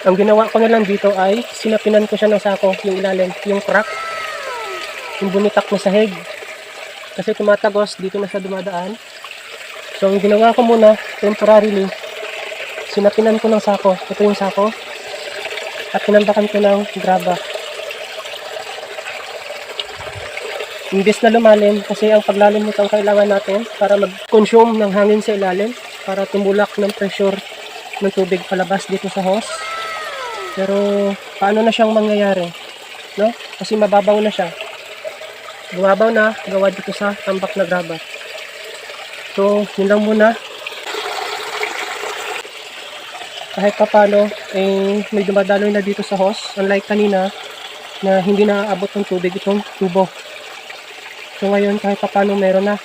Ang ginawa ko na lang dito ay sinapinan ko siya ng sako, yung ilalim, yung crack, yung bunitak na sahig. Kasi tumatagos, dito na siya dumadaan. So ang ginawa ko muna, temporarily, sinapinan ko ng sako. Ito yung sako. At tinambakan ko ng graba. Imbes na lumalim, kasi ang paglalim nito ang kailangan natin para mag-consume ng hangin sa ilalim, para tumulak ng pressure ng tubig palabas dito sa hose. Pero paano na siyang mangyayari, no? Kasi mababaw na siya. Bumabaw na gawa dito sa tambak na graba. So yun lang muna. Kahit pa paano may dumadaloy na dito sa hose, unlike kanina na hindi naaabot ng tubig itong tubo. So ngayon kahit pa paano meron na.